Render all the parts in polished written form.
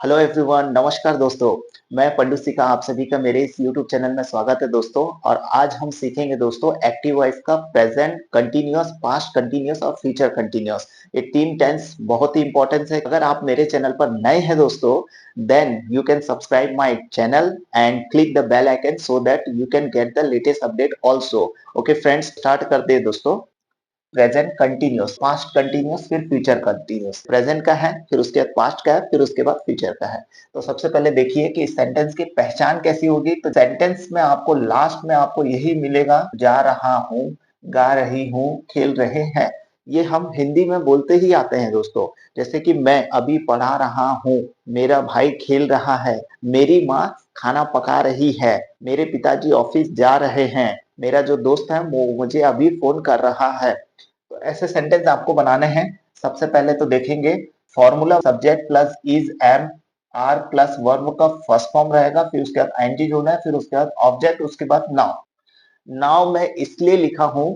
Hello everyone, नमस्कार दोस्तों। मैं पंडू सिका, आप सभी का मेरे इस यूट्यूब चैनल में स्वागत है दोस्तों। और आज हम सीखेंगे दोस्तों एक्टिव वॉइस का प्रेजेंट कंटिन्यूअस, पास्ट कंटिन्यूअस और फ्यूचर कंटिन्यूअस। ये तीन टेंस बहुत ही इंपॉर्टेंट है। अगर आप मेरे चैनल पर नए हैं दोस्तों, then you can subscribe my channel and click the bell icon so that you can get the latest update also. Okay friends, start करते हैं दोस्तों। प्रेजेंट कंटिन्यूअस, पास्ट कंटिन्यूअस, फिर फ्यूचर कंटिन्यूअस। प्रेजेंट का है, फिर उसके बाद पास्ट का है, फिर उसके बाद फ्यूचर का है। तो सबसे पहले देखिए कि इस सेंटेंस की पहचान कैसी होगी। तो सेंटेंस में आपको लास्ट में आपको यही मिलेगा, जा रहा हूँ, गा रही हूँ, खेल रहे हैं। ये हम हिंदी में बोलते ही आते हैं दोस्तों। जैसे कि मैं अभी पढ़ा रहा हूँ, मेरा भाई खेल रहा है, मेरी माँ खाना पका रही है, मेरे पिताजी ऑफिस जा रहे हैं, मेरा जो दोस्त है वो मुझे अभी फोन कर रहा है। तो ऐसे सेंटेंस आपको बनाने हैं। सबसे पहले तो देखेंगे formula, subject plus is am are plus verb का फर्स्ट फॉर्म रहेगा, फिर उसके बाद आईएनजी जोड़ना है, फिर उसके बाद ऑब्जेक्ट, उसके बाद नाउन। नाउ मैं इसलिए लिखा हूं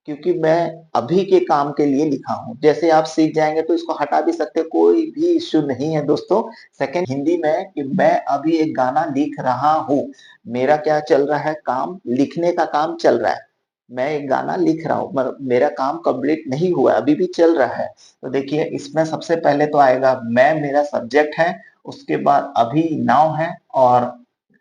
क्योंकि मैं अभी के काम के लिए लिखा हूं। जैसे आप सीख जाएंगे तो इसको हटा भी सकते, कोई भी इश्यू नहीं है दोस्तों। सेकंड, हिंदी में कि मैं अभी एक गाना लिख रहा हूं। मेरा क्या चल रहा है, काम, लिखने का काम चल रहा है। मैं एक गाना लिख रहा हूँ, मेरा काम कंप्लीट नहीं हुआ, अभी भी चल रहा है। तो देखिए इसमें सबसे पहले तो आएगा मैं, मेरा सब्जेक्ट है। उसके बाद अभी नाउन है, और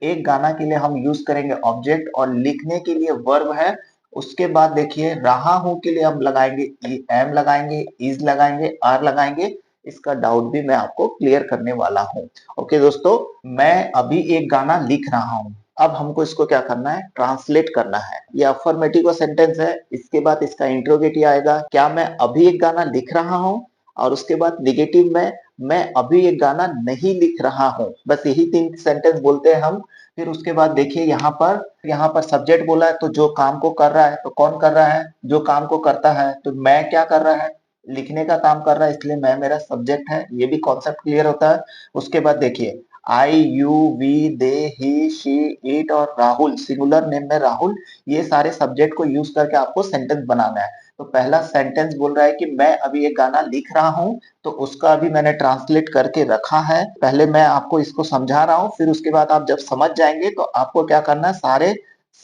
एक गाना के लिए हम यूज करेंगे ऑब्जेक्ट, और लिखने के लिए वर्ब है। उसके बाद देखिए रहा हूं के लिए हम लगाएंगे एम लगाएंगे, इज लगाएंगे, आर लगाएंगे। इसका डाउट भी मैं आपको क्लियर करने वाला हूं। ओके दोस्तों, मैं अभी एक गाना लिख रहा हूं। अब हमको इसको क्या करना है, ट्रांसलेट करना है। ये अफर्मेटिव का सेंटेंस है। इसके बाद इसका इंट्रोगेटिव आएगा, क्या मैं अभी एक गाना लिख रहा हूं। और उसके बाद निगेटिव में, मैं अभी एक गाना नहीं लिख रहा हूं। बस यही तीन सेंटेंस बोलते हैं हम। फिर उसके बाद देखिए यहाँ पर सब्जेक्ट बोला है, तो जो काम को कर रहा है, तो कौन कर रहा है, जो काम को करता है। तो मैं क्या कर रहा है, लिखने का काम कर रहा है, इसलिए मैं मेरा सब्जेक्ट है। ये भी कॉन्सेप्ट क्लियर होता है। उसके बाद देखिए I, you, we, they, he, she, it और राहुल, सिंगुलर नेम में राहुल, ये सारे सब्जेक्ट को यूज करके आपको सेंटेंस बनाना है। तो पहला सेंटेंस बोल रहा है कि मैं अभी एक गाना लिख रहा हूं, तो उसका अभी मैंने ट्रांसलेट करके रखा है। पहले मैं आपको इसको समझा रहा हूं, फिर उसके बाद आप जब समझ जाएंगे तो आपको क्या करना है, सारे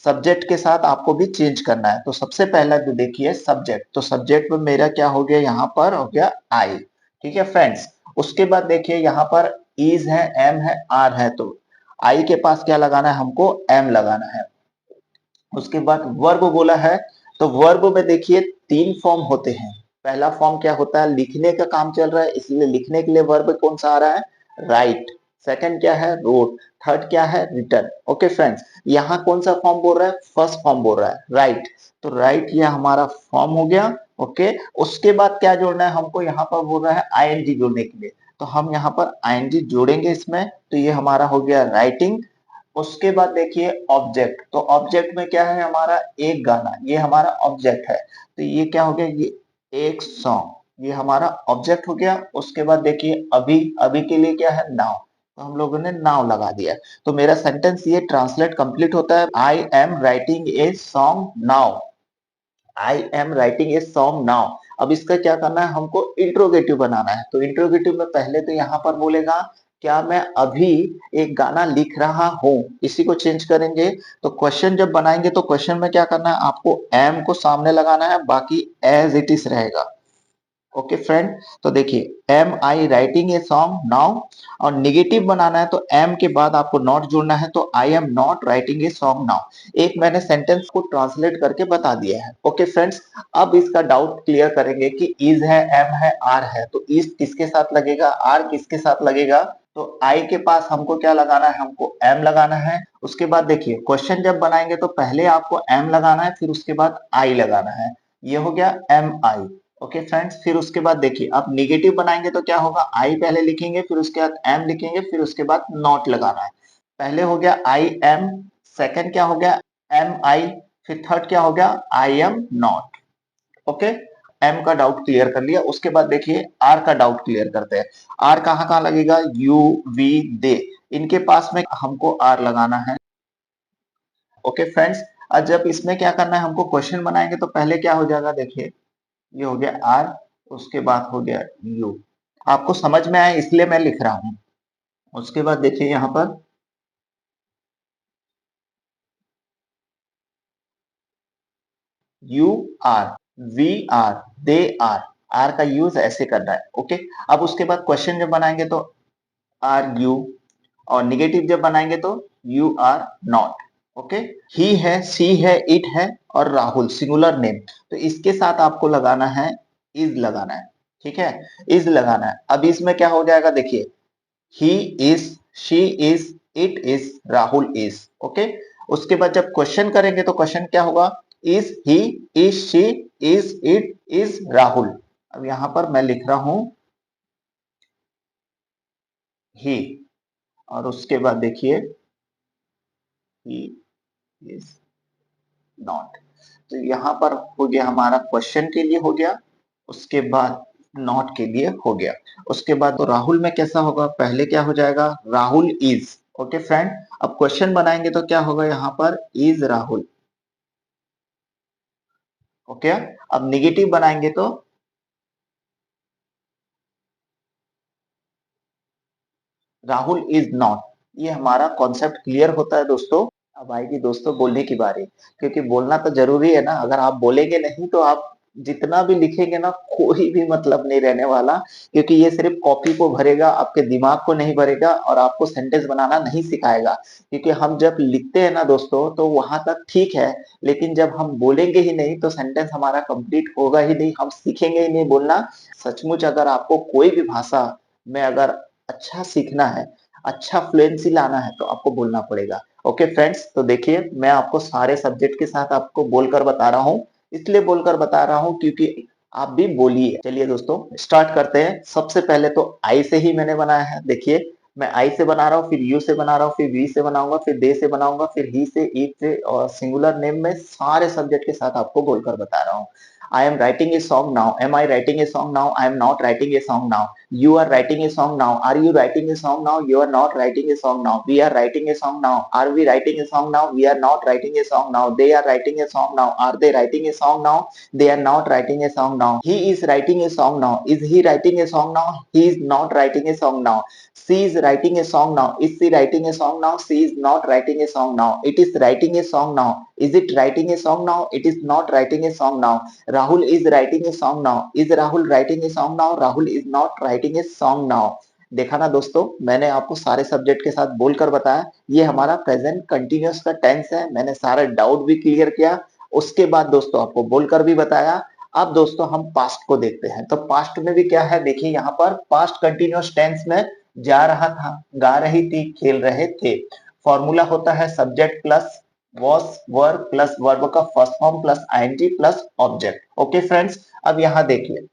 सब्जेक्ट के साथ आपको भी चेंज करना है। तो सबसे पहला तो देखिए सब्जेक्ट, तो सब्जेक्ट में मेरा क्या हो गया, यहाँ पर हो गया आई। ठीक है फ्रेंड्स। उसके बाद देखिए यहाँ पर इज है, एम है, आर है। तो आई के पास क्या लगाना है, हमको एम लगाना है। उसके बाद वर्ब बोला है, तो वर्ब में देखिए तीन फॉर्म होते हैं। पहला फॉर्म क्या होता है, लिखने का काम चल रहा है, इसलिए लिखने के लिए वर्ब कौन सा आ रहा है, राइट। सेकंड क्या है, रोट। थर्ड क्या है, रिटर्न। ओके फ्रेंड्स, यहाँ कौन सा फॉर्म बोल रहा है, फर्स्ट फॉर्म बोल रहा है, राइट। तो राइट ये हमारा फॉर्म हो गया। ओके, उसके बाद क्या जोड़ना है हमको, यहाँ पर बोल रहा है आईएनजी जोड़ने के लिए। तो हम यहाँ पर आईएनजी जोड़ेंगे इसमें, तो ये हमारा हो गया राइटिंग। उसके बाद देखिए ऑब्जेक्ट, तो ऑब्जेक्ट में क्या है हमारा, एक गाना, ये हमारा ऑब्जेक्ट है। तो ये क्या हो गया, ये एक सॉन्ग, ये हमारा ऑब्जेक्ट हो गया। उसके बाद देखिए अभी, अभी के लिए क्या है, नाउ, तो हम लोगों ने नाउ लगा दिया। तो मेरा सेंटेंस ये ट्रांसलेट कंप्लीट होता है, आई am writing a song now. I am writing a song now. अब इसका क्या करना है, हमको इंट्रोगेटिव बनाना है। तो इंट्रोगेटिव में पहले तो यहाँ पर बोलेगा क्या मैं अभी एक गाना लिख रहा हूं, इसी को चेंज करेंगे। तो क्वेश्चन जब बनाएंगे तो क्वेश्चन में क्या करना है, आपको एम को सामने लगाना है, बाकी एज इट इज रहेगा। ओके फ्रेंड, तो देखिए am I writing a song now, और निगेटिव बनाना है तो एम के बाद आपको नॉट जोड़ना है, तो आई am not writing a song now. एक मैंने सेंटेंस को ट्रांसलेट करके बता दिया है। ओके फ्रेंड्स, अब इसका डाउट क्लियर करेंगे कि इज है, एम है, आर है। तो इज किसके साथ लगेगा, आर किसके साथ लगेगा। तो आई के पास हमको क्या लगाना है, हमको एम लगाना है। उसके बाद देखिए क्वेश्चन जब बनाएंगे तो पहले आपको एम लगाना है, फिर उसके बाद आई लगाना है। ये हो गया एम आई। ओके फ्रेंड्स, फिर उसके बाद देखिए आप निगेटिव बनाएंगे तो क्या होगा, आई पहले लिखेंगे, फिर उसके बाद एम लिखेंगे, फिर उसके बाद नॉट लगाना है। पहले हो गया आई एम, सेकंड क्या हो गया, एम आई, फिर थर्ड क्या हो गया, I am not. Okay, am का डाउट क्लियर कर लिया। उसके बाद देखिए आर का डाउट क्लियर करते हैं। आर कहाँ कहाँ लगेगा, यू, वी, दे, इनके पास में हमको आर लगाना है। ओके फ्रेंड्स, अब जब इसमें क्या करना है, हमको क्वेश्चन बनाएंगे तो पहले क्या हो जाएगा, देखिए ये हो गया आर, उसके बाद हो गया यू। आपको समझ में आया इसलिए मैं लिख रहा हूं। उसके बाद देखिए यहाँ पर you are, we are, they are का यूज ऐसे करना है। ओके, अब उसके बाद क्वेश्चन जब बनाएंगे तो आर यू, और निगेटिव जब बनाएंगे तो यू आर नॉट। ओके, ही है, सी है, इट है, और राहुल सिंगुलर नेम, तो इसके साथ आपको लगाना है इज लगाना है। ठीक है, इज लगाना है। अब इसमें क्या हो जाएगा देखिए, he is, she is, it is, Rahul is. Okay, उसके बाद जब क्वेश्चन करेंगे तो क्वेश्चन क्या होगा, is he, is she, is it, is Rahul. अब यहां पर मैं लिख रहा हूं ही, और उसके बाद देखिए ही इज नॉट। तो यहाँ पर हो गया हमारा क्वेश्चन के लिए हो गया, उसके बाद नॉट के लिए हो गया। उसके बाद तो राहुल में कैसा होगा, पहले क्या हो जाएगा, राहुल इज। ओके फ्रेंड, अब क्वेश्चन बनाएंगे तो क्या होगा यहाँ पर, इज राहुल। ओके, अब निगेटिव बनाएंगे तो राहुल इज नॉट। ये हमारा कॉन्सेप्ट क्लियर होता है दोस्तों। अब आएगी दोस्तों बोलने की बारी, क्योंकि बोलना तो जरूरी है ना, अगर आप बोलेंगे नहीं तो आप जितना भी लिखेंगे ना कोई भी मतलब नहीं रहने वाला, क्योंकि ये सिर्फ कॉपी को भरेगा, आपके दिमाग को नहीं भरेगा, और आपको सेंटेंस बनाना नहीं सिखाएगा। क्योंकि हम जब लिखते हैं ना दोस्तों तो वहां तक ठीक है, लेकिन जब हम बोलेंगे ही नहीं तो सेंटेंस हमारा कंप्लीट होगा ही नहीं, हम सीखेंगे ही नहीं बोलना। सचमुच अगर आपको कोई भी भाषा में अगर अच्छा सीखना है, अच्छा फ्लुएंसी लाना है, तो आपको बोलना पड़ेगा। ओके फ्रेंड्स, तो देखिए मैं आपको सारे सब्जेक्ट के साथ आपको बोलकर बता रहा हूँ, इसलिए बोलकर बता रहा हूँ क्योंकि आप भी बोलिए। चलिए दोस्तों स्टार्ट करते हैं। सबसे पहले तो आई से ही मैंने बनाया है। देखिए मैं आई से बना रहा हूँ, फिर यू से बना रहा हूँ, फिर वी से बनाऊंगा, फिर दे से बनाऊंगा, फिर ही से, इट से, और सिंगुलर नेम में सारे सब्जेक्ट के साथ आपको बोलकर बता रहा हूँ। I am writing a song now. Am I writing a song now? I am not writing a song now. You are writing a song now. Are you writing a song now? You are not writing a song now. We are writing a song now. Are we writing a song now? We are not writing a song now. They are writing a song now. Are they writing a song now? They are not writing a song now. He is writing a song now. Is he writing a song now? He is not writing a song now. She is writing a song now. Is she writing a song now? She is not writing a song now. It is writing a song now. Is it writing a song now? It is not writing a song now. Rahul is writing a song now. Is Rahul writing a song now? Rahul is not writing a song now. देखा ना दोस्तों, मैंने आपको सारे subject के साथ बोलकर बताया। ये हमारा प्रेजेंट कंटिन्यूअस का टेंस है, मैंने सारे डाउट भी क्लियर किया, उसके बाद दोस्तों आपको बोलकर भी बताया। अब दोस्तों हम पास्ट को देखते हैं, तो पास्ट में भी क्या है देखिए, यहाँ पर पास्ट कंटिन्यूअस टेंस में जा रहा था, गा रही थी, खेल रहे थे। फॉर्मूला होता है subject plus was were plus verb का first form plus ING plus object. Okay friends, अब यहाँ देखिए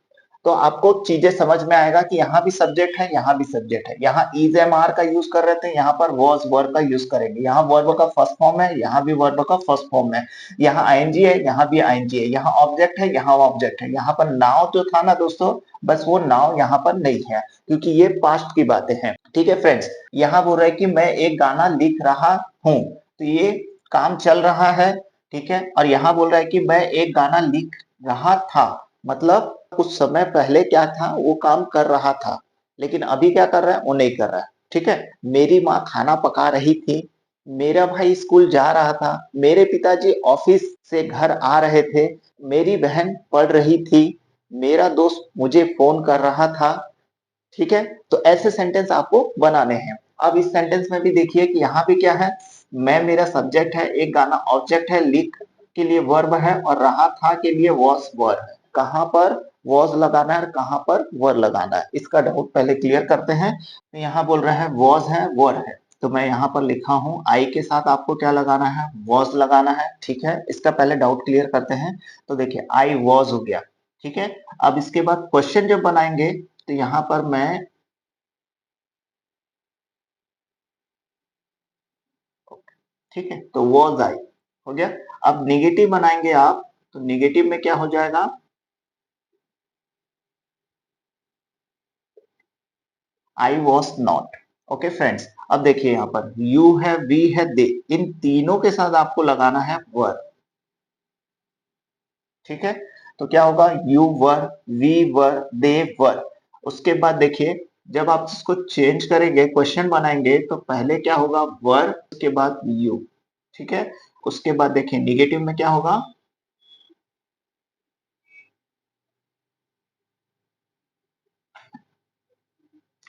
तो आपको चीजें समझ में आएगा कि यहाँ भी सब्जेक्ट है, यहाँ भी सब्जेक्ट है। यहाँ इज एम आर का यूज कर रहे थे, यहाँ पर वॉज वर्ब का यूज करेंगे। यहाँ वर्ब का फर्स्ट फॉर्म है, यहाँ भी वर्ब का फर्स्ट फॉर्म है। यहाँ आईएनजी है, यहाँ भी आईएनजी है। यहाँ ऑब्जेक्ट है, यहाँ ऑब्जेक्ट है। यहाँ पर नाउ जो था ना दोस्तों, बस वो नाउ यहाँ पर नहीं है, क्योंकि ये पास्ट की बातें हैं। ठीक है फ्रेंड्स, यहाँ बोल रहा है कि मैं एक गाना लिख रहा हूँ, तो ये काम चल रहा है। ठीक है, और यहाँ बोल रहा है कि मैं एक गाना लिख रहा था, मतलब कुछ समय पहले क्या था, वो काम कर रहा था, लेकिन अभी क्या कर रहा है, वो नहीं कर रहा है। ठीक है, मेरी माँ खाना पका रही थी, मेरा भाई स्कूल जा रहा था, मेरे पिताजी ऑफिस से घर आ रहे थे, मेरी बहन पढ़ रही थी, मेरा दोस्त मुझे फोन कर रहा था। ठीक है, तो ऐसे सेंटेंस आपको बनाने हैं। अब इस सेंटेंस में भी देखिए कि यहाँ भी क्या है, मैं मेरा सब्जेक्ट है, एक गाना ऑब्जेक्ट है, लिख के लिए वर्ब है, और रहा था के लिए वॉज वर्ब है। कहाँ पर वॉज लगाना है और कहाँ पर वर लगाना है, इसका डाउट पहले क्लियर करते हैं। तो यहाँ बोल रहे हैं वॉज है, वर है, तो मैं यहाँ पर लिखा हूँ आई के साथ आपको क्या लगाना है, वॉज लगाना है। ठीक है, इसका पहले डाउट क्लियर करते हैं। तो देखिए आई वॉज हो गया। ठीक है, अब इसके बाद क्वेश्चन जब बनाएंगे तो यहाँ पर मैं, ठीक है, तो वॉज आई हो गया। अब निगेटिव बनाएंगे आप, तो निगेटिव में क्या हो जाएगा, आई वॉज नॉट। ओके फ्रेंड्स, अब देखिए यहाँ पर यू है, वी है, दे, इन तीनों के साथ आपको लगाना है वर। ठीक है, तो क्या होगा, यू वर, वी वर, दे वर। उसके बाद देखिए जब आप इसको चेंज करेंगे, क्वेश्चन बनाएंगे, तो पहले क्या होगा, वर, उसके बाद यू, ठीक है। उसके बाद देखिए निगेटिव में क्या होगा,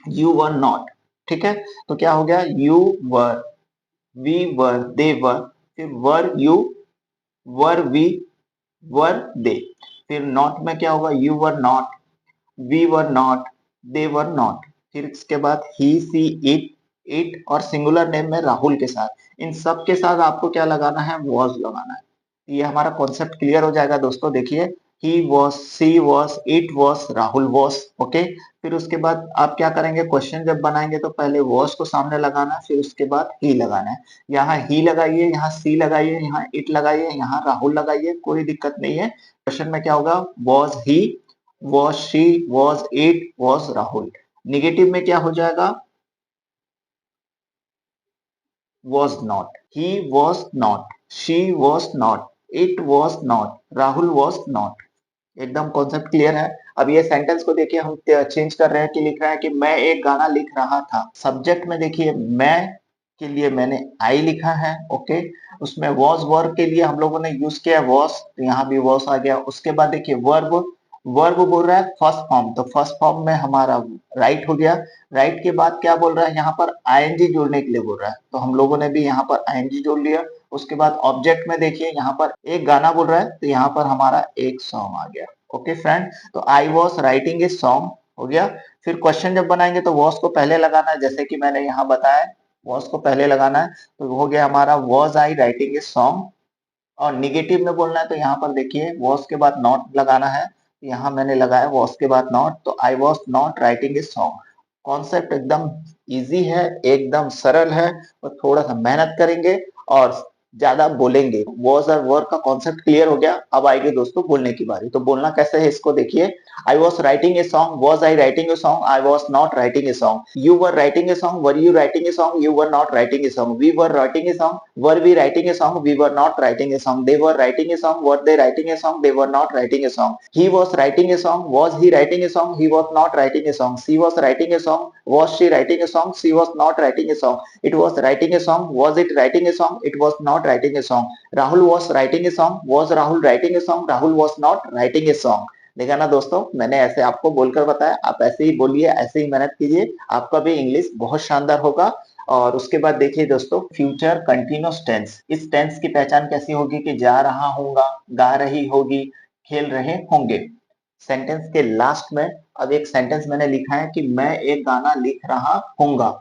यू वर नॉट, ठीक है। तो क्या हो गया, यू वर, वी वर, दे वर, फिर वर यू, वर वी, वर दे, फिर नॉट में क्या होगा, you were not, we were not, they were not, फिर इसके बाद ही सी इट, इट और सिंगुलर नेम में राहुल के साथ, इन सब के साथ आपको क्या लगाना है, वॉज लगाना है। ये हमारा कॉन्सेप्ट क्लियर हो जाएगा दोस्तों। देखिए he was, she was, it was, Rahul was, okay. फिर उसके बाद आप क्या करेंगे, क्वेश्चन जब बनाएंगे तो पहले वॉज को सामने लगाना है, फिर उसके बाद ही लगाना है। यहाँ ही लगाइए, यहाँ सी लगाइए, यहाँ इट लगाइए, यहाँ राहुल लगाइए, कोई दिक्कत नहीं है। क्वेश्चन में क्या होगा, was he, was she, was it, was Rahul. Negative में क्या हो जाएगा, was not, he was not, she was not, it was not, Rahul was not। एकदम कॉन्सेप्ट क्लियर है। अब ये सेंटेंस को देखिए, हम चेंज कर रहे हैं कि लिख रहा है कि मैं एक गाना लिख रहा था। सब्जेक्ट में देखिए मैं के लिए मैंने आई लिखा है, ओके। उसमें वॉज वर्ब के लिए हम लोगों ने यूज किया है वॉज, तो यहाँ भी वॉज आ गया। उसके बाद देखिए वर्ब, वर्ब बोल रहा है फर्स्ट फॉर्म, तो फर्स्ट फॉर्म में हमारा राइट हो गया। राइट के बाद क्या बोल रहा है, यहाँ पर आईएनजी जोड़ने के लिए बोल रहा है, तो हम लोगों ने भी यहाँ पर आईएनजी जोड़ लिया। उसके बाद ऑब्जेक्ट में देखिए यहाँ पर एक गाना बोल रहा है, तो यहाँ पर हमारा एक सॉन्ग आ गया, ओके फ्रेंड। तो आई वॉज राइटिंग ए सॉन्ग हो गया। फिर क्वेश्चन जब बनाएंगे तो वॉज को पहले लगाना है, जैसे कि मैंने यहाँ बताया, वॉज को पहले लगाना है। तो हो गया हमारा was I writing a song. और निगेटिव में बोलना है तो यहाँ पर देखिए वॉज के बाद नॉट लगाना है, यहाँ मैंने लगाया वॉज के बाद नॉट, तो आई was not writing a song. Concept एकदम इजी है, एकदम सरल है, और थोड़ा सा मेहनत करेंगे और ज्यादा बोलेंगे। वॉज और वर्क का कॉन्सेप्ट क्लियर हो गया। अब आएगी दोस्तों बोलने की बारी। तो बोलना कैसे है इसको देखिए, I was writing a song, was I writing a song, I was not writing a song, you were writing a song, were you writing a song, you were not writing a song, we were writing a song, were we writing a song, we were not writing a song, they were writing a song, were they writing a song, they were not writing a song, he was writing a song, was he writing a song, he was not writing a song, she was writing a song, was she writing a song, she was not writing a song, it was writing a song, was it writing a song, it was not writing a song, Rahul was writing a song, was Rahul writing a song, Rahul was not writing a song। देखा ना दोस्तों, मैंने ऐसे आपको बोलकर बताया, आप ऐसे ही बोलिए, ऐसे ही मेहनत कीजिए, आपका भी इंग्लिश बहुत शानदार होगा। और उसके बाद देखिए दोस्तों, फ्यूचर कंटिन्यूअस टेंस, इस टेंस की पहचान कैसी होगी कि जा रहा होगा, गा रही होगी, खेल रहे होंगे। सेंटेंस के लास्ट में अब एक सेंटेंस मैंने लिखा है कि मैं एक गाना लिख रहा हूंगा।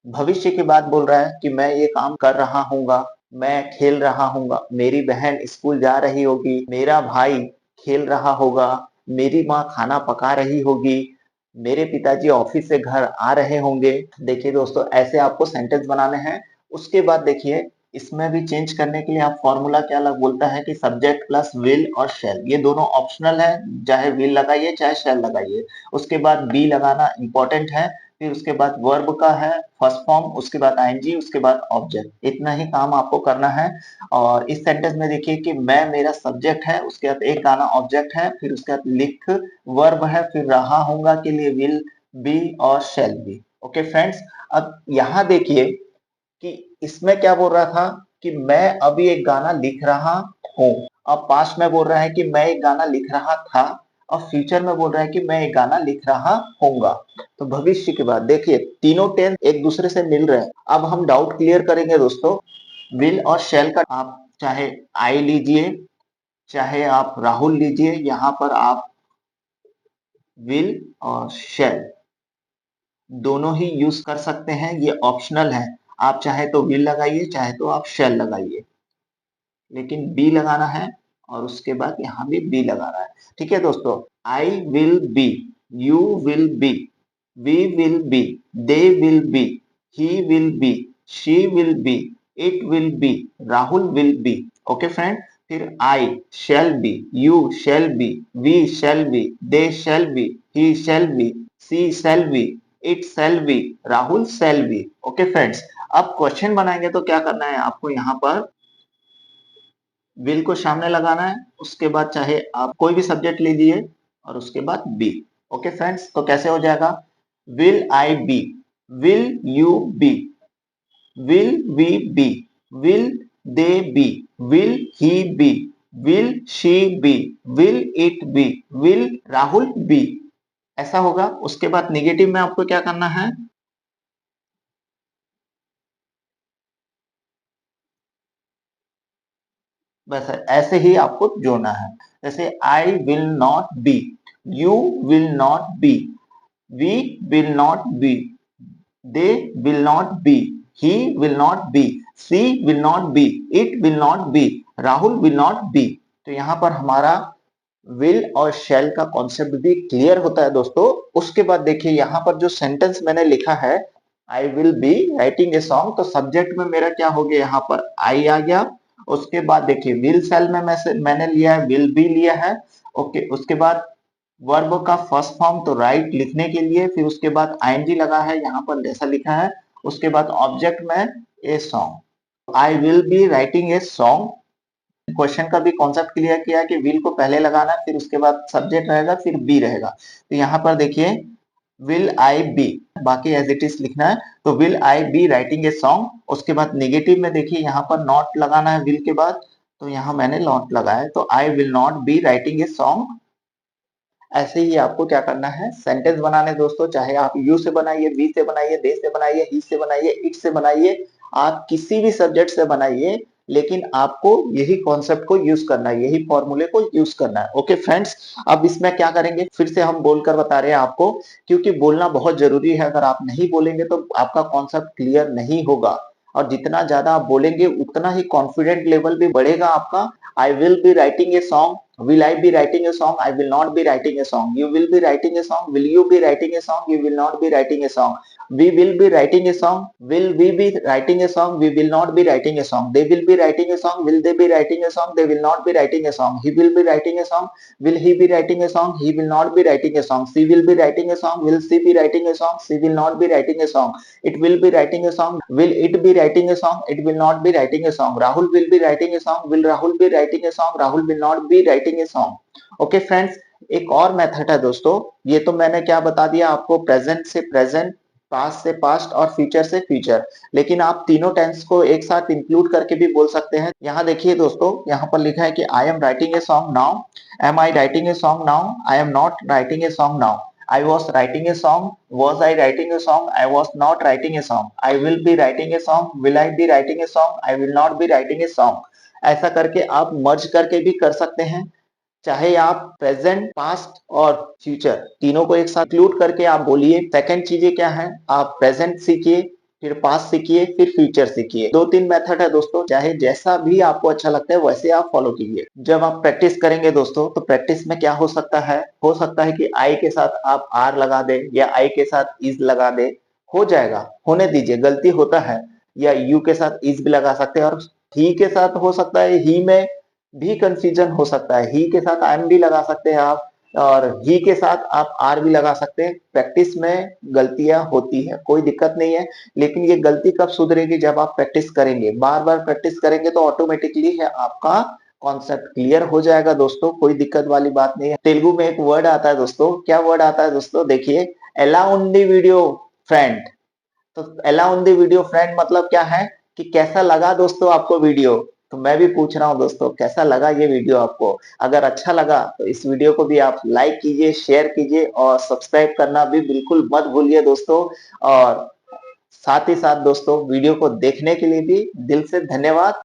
भविष्य की बात बोल रहा है कि मैं ये काम कर रहा हूंगा, मैं खेल रहा हूंगा, मेरी बहन स्कूल जा रही होगी, मेरा भाई खेल रहा होगा, मेरी माँ खाना पका रही होगी, मेरे पिताजी ऑफिस से घर आ रहे होंगे। देखिए दोस्तों, ऐसे आपको सेंटेंस बनाने हैं। उसके बाद देखिए, इसमें भी चेंज करने के लिए आप फॉर्मूला क्या लग बोलता है कि सब्जेक्ट प्लस विल और शैल, ये दोनों ऑप्शनल है, चाहे विल लगाइए चाहे शैल लगाइए। उसके बाद बी लगाना इंपॉर्टेंट है। फिर उसके बाद वर्ब का है फर्स्ट फॉर्म, उसके बाद आईएनजी, उसके बाद ऑब्जेक्ट, इतना ही काम आपको करना है। और इस सेंटेंस में देखिए कि मैं मेरा सब्जेक्ट है, उसके बाद एक गाना ऑब्जेक्ट है, फिर उसके बाद लिख वर्ब है, फिर रहा होगा के लिए विल बी और शैल बी। ओके फ्रेंड्स, अब यहाँ देखिए कि इसमें क्या बोल रहा था कि मैं अभी एक गाना लिख रहा हूँ। अब पास्ट में बोल रहा है कि मैं एक गाना लिख रहा था, और फ्यूचर में बोल रहा है कि मैं एक गाना लिख रहा होऊंगा। तो भविष्य के बाद देखिए तीनों टेंस एक दूसरे से मिल रहे हैं। अब हम डाउट क्लियर करेंगे दोस्तों। विल और शैल का आप चाहे आई लीजिए, चाहे आप राहुल लीजिए, यहाँ पर आप विल और शैल दोनों ही यूज कर सकते हैं, ये ऑप्शनल है। आप चाहे तो विल लगाइए, चाहे तो आप शैल लगाइए, लेकिन बी लगाना है, और उसके बाद यहाँ भी बी लगाना है। ठीक है दोस्तों, I will be, you will be, we will be, they will be, he will be, she will be, it will be, Rahul will be. Okay friend, फिर I shall be, you shall be, we shall be, they shall be, he shall be, she shall be, it shall be, Rahul shall be. Okay friends, अब question बनाएंगे तो क्या करना है आपको, यहाँ पर विल को सामने लगाना है, उसके बाद चाहे आप कोई भी सब्जेक्ट लीजिए, और उसके बाद बी। ओके फ्रेंड्स, तो कैसे हो जाएगा, will I be, will you be, will we be, will they be, will he be, will she be, will it be, will Rahul be, ऐसा होगा। उसके बाद नेगेटिव में आपको क्या करना है, बस ऐसे ही आपको जोड़ना है। जैसे I will not be, you will not be, we will not be, they will not be, he will not be, she will not be, it will not be, Rahul will not be. तो यहाँ पर हमारा will और shell का concept भी clear होता है दोस्तों। उसके बाद देखिए यहाँ पर जो सेंटेंस मैंने लिखा है, आई will be writing a song, तो सब्जेक्ट में मेरा क्या हो गया, यहाँ पर आई आ गया। उसके बाद देखिए विल सेल में मैंने लिया है, विल बी लिया है। ओके, उसके बाद वर्ब का फर्स्ट फॉर्म तो राइट लिखने के लिए, फिर उसके बाद आईएनजी लगा है यहाँ पर जैसा लिखा है। उसके बाद ऑब्जेक्ट में ए song, I will be writing a song. Question का भी कॉन्सेप्ट क्लियर किया है कि विल को पहले लगाना है, फिर उसके बाद सब्जेक्ट रहेगा, फिर बी रहेगा। तो यहाँ पर देखिए विल आई बी, बाकी एज इट इज लिखना है। तो will I be writing a song. उसके बाद नेगेटिव में देखिए यहाँ पर नॉट लगाना है विल के बाद, तो यहाँ मैंने नॉट लगाया है, तो आई will not be writing a song. ऐसे ही आपको क्या करना है, सेंटेंस बनाने दोस्तों, चाहे आप यू से बनाइए, वी से बनाइए, दे से बनाइए, ही से बनाइए, इट से बनाइए, आप किसी भी सब्जेक्ट से बनाइए, लेकिन आपको यही कॉन्सेप्ट को यूज करना है, यही फॉर्मूले को यूज करना है। ओके फ्रेंड्स, अब इसमें क्या करेंगे, फिर से हम बोलकर बता रहे हैं आपको, क्योंकि बोलना बहुत जरूरी है। अगर आप नहीं बोलेंगे तो आपका कॉन्सेप्ट क्लियर नहीं होगा, और जितना ज्यादा आप बोलेंगे उतना ही कॉन्फिडेंट लेवल भी बढ़ेगा आपका। आई will be writing a song, will I be writing a song, I will not be writing a song, you will be writing a song, will you be writing a song, you will not be writing a song, we will be writing a song, will we be writing a song, we will not be writing a song, they will be writing a song, will they be writing a song, they will not be writing a song, he will be writing a song, will he be writing a song, he will not be writing a song, she will be writing a song, will she be writing a song, she will not be writing a song, it will be writing a song, will it be writing a song, it will not be writing a song, Rahul will be writing a song, will Rahul be writing a song, Rahul will not be writing a song। Okay friends, एक और method है दोस्तों। ये तो मैंने क्या बता दिया आपको, प्रेजेंट से प्रेजेंट, पास्ट से पास्ट और फ्यूचर से फ्यूचर, लेकिन आप तीनों टेंस को एक साथ इंक्लूड करके भी बोल सकते हैं। यहाँ देखिए दोस्तों, यहाँ पर लिखा है कि I am writing a song now, am I writing a song now, I am not writing a song now, I was writing a song, was I writing a song, I was not writing a song, I will be writing a song, will I be writing a song, I will not be writing a song। ऐसा करके आप मर्ज करके भी कर सकते हैं। चाहे आप प्रेजेंट, पास्ट और फ्यूचर तीनों को एक साथ इंक्लूड करके आप बोलिए। सेकंड चीजें क्या है, आप प्रेजेंट सीखिए, फिर पास्ट सीखिए, फिर फ्यूचर सीखिए। दो तीन मेथड है दोस्तों, चाहे जैसा भी आपको अच्छा लगता है वैसे आप फॉलो कीजिए। जब आप प्रैक्टिस करेंगे दोस्तों, तो प्रैक्टिस में क्या हो सकता है कि आई के साथ आप आर लगा दे, या आई के साथ इज लगा दे, हो जाएगा, होने दीजिए, गलती होता है। या यू के साथ इज भी लगा सकते हैं, और ही के साथ हो सकता है ही में भी कंफ्यूजन हो सकता है, ही के साथ आई एम भी लगा सकते हैं आप, और ही के साथ आप आर भी लगा सकते हैं। प्रैक्टिस में गलतियां होती है, कोई दिक्कत नहीं है, लेकिन ये गलती कब सुधरेगी, जब आप प्रैक्टिस करेंगे, बार बार प्रैक्टिस करेंगे तो ऑटोमेटिकली है आपका कॉन्सेप्ट क्लियर हो जाएगा दोस्तों, कोई दिक्कत वाली बात नहीं है। तेलुगु में एक वर्ड आता है दोस्तों, क्या वर्ड आता है दोस्तों, देखिए, एला उंडी वीडियो फ्रेंड। तो अलाउ द वीडियो फ्रेंड मतलब क्या है, कि कैसा लगा दोस्तों आपको वीडियो। तो मैं भी पूछ रहा हूँ दोस्तों, कैसा लगा ये वीडियो आपको। अगर अच्छा लगा तो इस वीडियो को भी आप लाइक कीजिए, शेयर कीजिए, और सब्सक्राइब करना भी बिल्कुल मत भूलिए दोस्तों। और साथ ही साथ दोस्तों, वीडियो को देखने के लिए भी दिल से धन्यवाद।